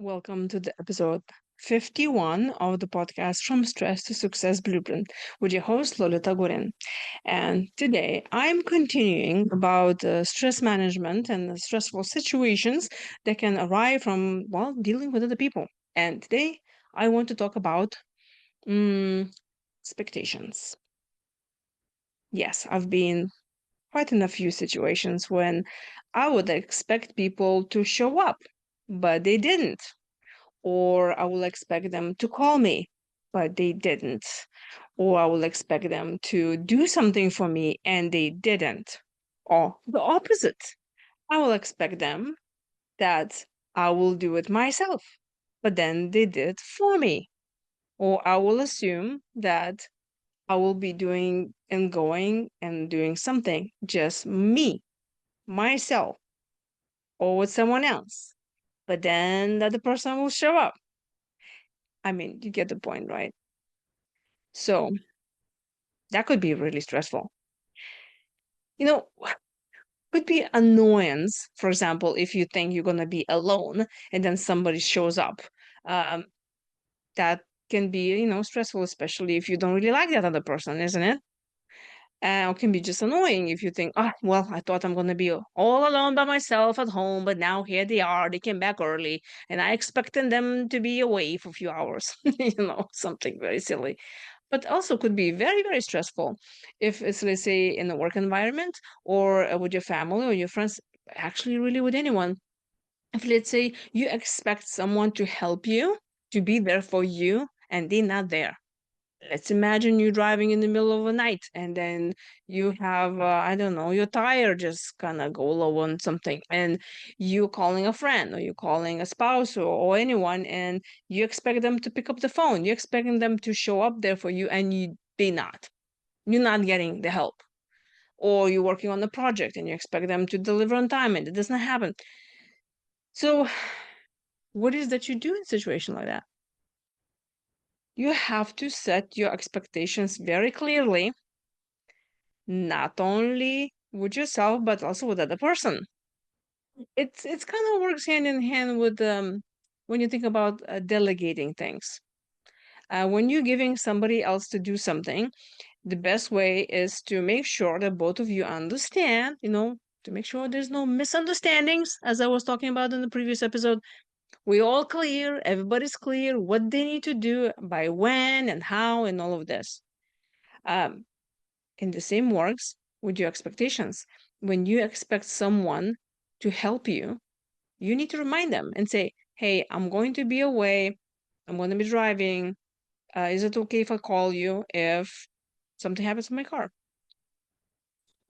Welcome to the episode 51 of the podcast From Stress to Success Blueprint with your host Lolita Guarin. And today I'm continuing about stress management and the stressful situations that can arise from, well, dealing with other people. And today I want to talk about mm, expectations. Yes, I've been quite in a few situations when I would expect people to show up, but they didn't. Or I will expect them to call me, but they didn't. Or I will expect them to do something for me and they didn't. Or the opposite. I will expect them that I will do it myself, but then they did it for me. Or I will assume that I will be doing and going and doing something just me, myself, or with someone else. But then the other person will show up. I mean, you get the point, right? So that could be really stressful. You know, could be annoyance, for example, if you think you're going to be alone and then somebody shows up. Um, that can be, stressful, especially if you don't really like that other person, isn't it? It can be just annoying if you think, oh, well, I thought I'm going to be all alone by myself at home, but now here they are. They came back early, and I expected them to be away for a few hours, something very silly. But also could be very, very stressful if it's, let's say, in a work environment or with your family or your friends, actually, really with anyone. If, let's say, you expect someone to help you, to be there for you, and they're not there. Let's imagine you driving in the middle of the night and then you have, I don't know, your tire just kind of go low on something and you calling a friend or you calling a spouse or anyone and you expect them to pick up the phone. You're expecting them to show up there for you and they not. You're not getting the help. Or you're working on a project and you expect them to deliver on time and it does not happen. So what is that you do in a situation like that? You have to set your expectations very clearly, not only with yourself but also with other person. It's kind of works hand in hand with when you think about delegating things. When you're giving somebody else to do something, the best way is to make sure that both of you understand, to make sure there's no misunderstandings, as I was talking about in the previous episode. We all clear, everybody's clear what they need to do by when and how and all of this. Um, and the same works with your expectations. When you expect someone to help you, you need to remind them and say, hey, I'm going to be away. I'm going to be driving. Is it okay if I call you if something happens to my car?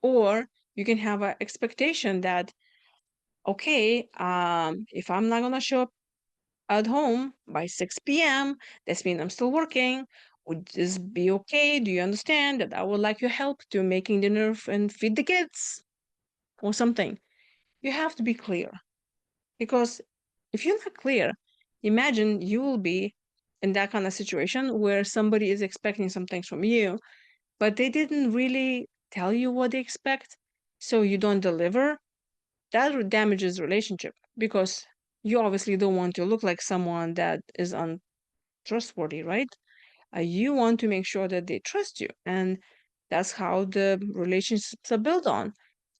Or you can have an expectation that, okay, if I'm not going to show up at home by 6 p.m., that means I'm still working. Would this be okay? Do you understand that I would like your help to making dinner and feed the kids or something? You have to be clear because if you're not clear, imagine you will be in that kind of situation where somebody is expecting some things from you, but they didn't really tell you what they expect, so you don't deliver. That damages relationship because you obviously don't want to look like someone that is untrustworthy, right? You want to make sure that they trust you, and that's how the relationships are built on.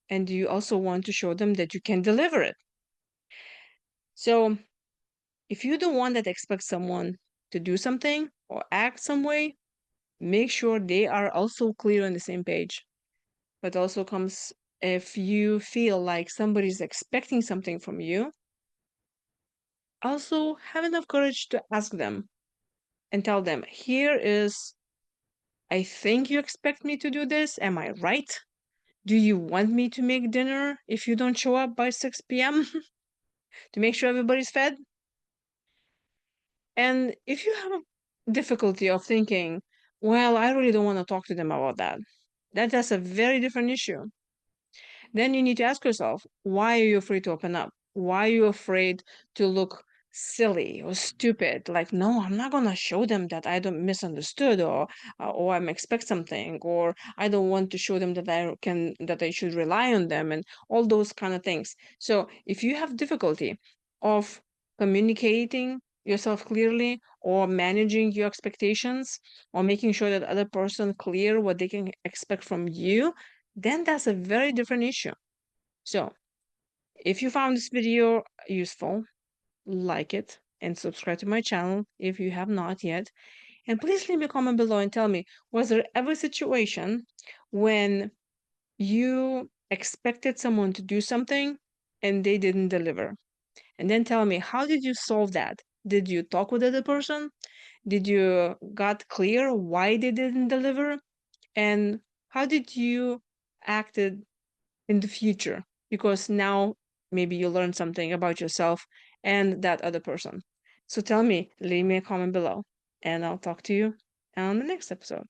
And you also want to show them that you can deliver it. So if you're the one that expects someone to do something or act some way, make sure they are also clear on the same page. But also comes if you feel like somebody's expecting something from you, also have enough courage to ask them and tell them, here is, I think you expect me to do this. Am I right? Do you want me to make dinner if you don't show up by 6 p.m. to make sure everybody's fed? And if you have a difficulty of thinking, well, I really don't want to talk to them about that, that's a very different issue. Then you need to ask yourself, why are you afraid to open up? Why are you afraid to look silly or stupid? Like, no, I'm not gonna show them that I don't misunderstood or I'm expect something, or I don't want to show them that I should rely on them and all those kind of things. So if you have difficulty of communicating yourself clearly, or managing your expectations, or making sure that other person clear what they can expect from you, then that's a very different issue. So if you found this video useful, like it and subscribe to my channel if you have not yet. And please leave me a comment below and tell me, was there ever a situation when you expected someone to do something and they didn't deliver? And then tell me, how did you solve that? Did you talk with the other person? Did you got clear why they didn't deliver? And how did you acted in the future? Because now maybe you learn something about yourself and that other person. So tell me, leave me a comment below, and I'll talk to you on the next episode.